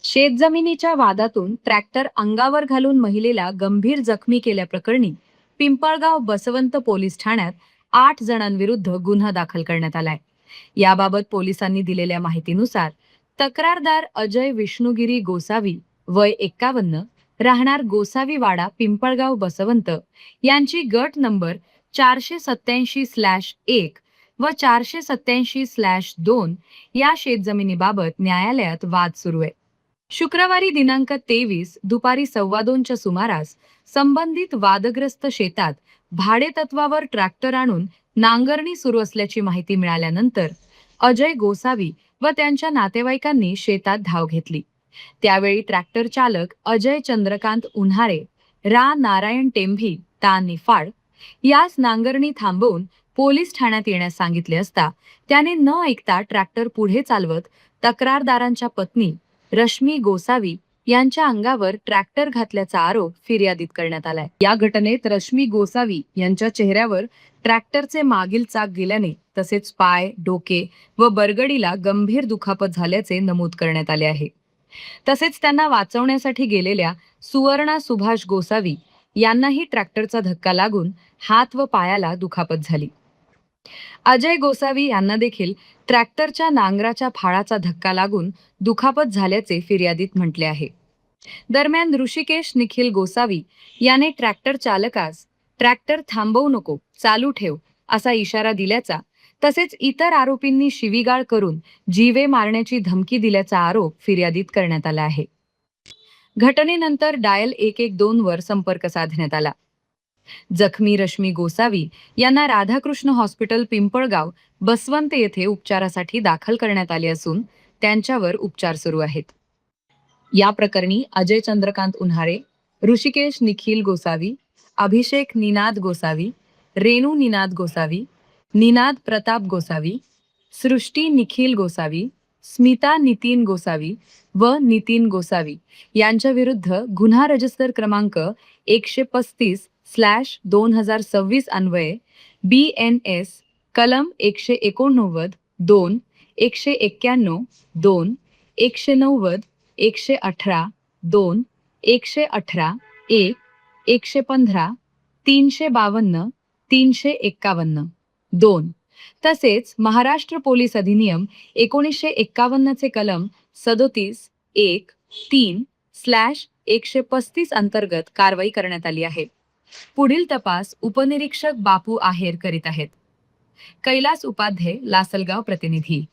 शेतजमिनीच्या वादातून ट्रॅक्टर अंगावर घालून महिलेला गंभीर जखमी केल्याप्रकरणी पिंपळगाव बसवंत पोलीस ठाण्यात 8 जणांविरुद्ध गुन्हा दाखल करण्यात आलाय. याबाबत पोलिसांनी दिलेल्या माहितीनुसार तक्रारदार अजय विष्णुगिरी गोसावी वय 51 राहणार गोसावी वाडा पिंपळगाव बसवंत यांची गट नंबर 487/1 व 487/2 या शेतजमिनीबाबत न्यायालयात वाद सुरू आहे. शुक्रवारी दिनांक 23 दुपारी 2:15च्या सुमारास संबंधित वादग्रस्त शेतात भाडेतत्वावर ट्रॅक्टर आणून नांगरणी सुरू असल्याची माहिती मिळाल्यानंतर अजय गोसावी व त्यांच्या नातेवाईकांनी शेतात धाव घेतली. त्यावेळी ट्रॅक्टर चालक अजय चंद्रकांत उन्हारे रा नारायण टेंभी ता निफाड यास नांगरणी थांबवून पोलीस ठाण्यात येण्यास सांगितले असता त्याने न ऐकता ट्रॅक्टर पुढे चालवत तक्रारदारांच्या पत्नी रश्मी गोसावी यांच्या अंगावर ट्रॅक्टर घातल्याचा आरोप फिर्यादीत करण्यात आलाय. या घटनेत रश्मी गोसावी यांच्या चेहऱ्यावर ट्रॅक्टरचे मागील चाक गेल्याने तसेच पाय, डोके व बरगडीला गंभीर दुखापत झाल्याचे नमूद करण्यात आले आहे. तसेच त्यांना वाचवण्यासाठी गेलेल्या सुवर्णा सुभाष गोसावी यांनाही ट्रॅक्टरचा धक्का लागून हात व पायाला दुखापत झाली. अजय गोसावी यांना देखील ट्रॅक्टरच्या नांगराच्या फाळाचा धक्का लागून दुखापत झाल्याचे फिर्यादीत म्हटले आहे. दरम्यान ऋषिकेश निखिल गोसावी याने ट्रॅक्टर चालकास ट्रॅक्टर थांबवू नको, चालू ठेव असा इशारा दिल्याचा तसेच इतर आरोपींनी शिवीगाळ करून जीवे मारण्याची धमकी दिल्याचा आरोप फिर्यादीत करण्यात आला आहे. घटनेनंतर डायल 112 वर संपर्क साधण्यात आला. जखमी रश्मी गोसावी यांना राधाकृष्ण हॉस्पिटल पिंपळगाव बसवंत येथे उपचारासाठी दाखल करण्यात आले असून त्यांच्यावर उपचार सुरू आहेत. या प्रकरणी अजय चंद्रकांत उन्हारे, ऋषिकेश निखिल गोसावी, अभिषेक निनाद गोसावी, रेणू निनाद गोसावी, निनाद प्रताप गोसावी, सृष्टी निखिल गोसावी, स्मिता नितीन गोसावी व नितीन गोसावी यांच्या विरुद्ध गुन्हा रजिस्टर क्रमांक 135/2026 अन्वये BNS कलम 189, 2, 191, 2, 190, 118, 2, 118, 1, 115, 352, 351, 2 तसेच महाराष्ट्र पोलीस अधिनियम 1951 चे कलम 37(1)(3)/135 अंतर्गत कारवाई करण्यात आली आहे. पुढील तपास उपनिरीक्षक बापू आहेर करीत आहेत. कैलास उपाध्ये, लासलगाव प्रतिनिधी.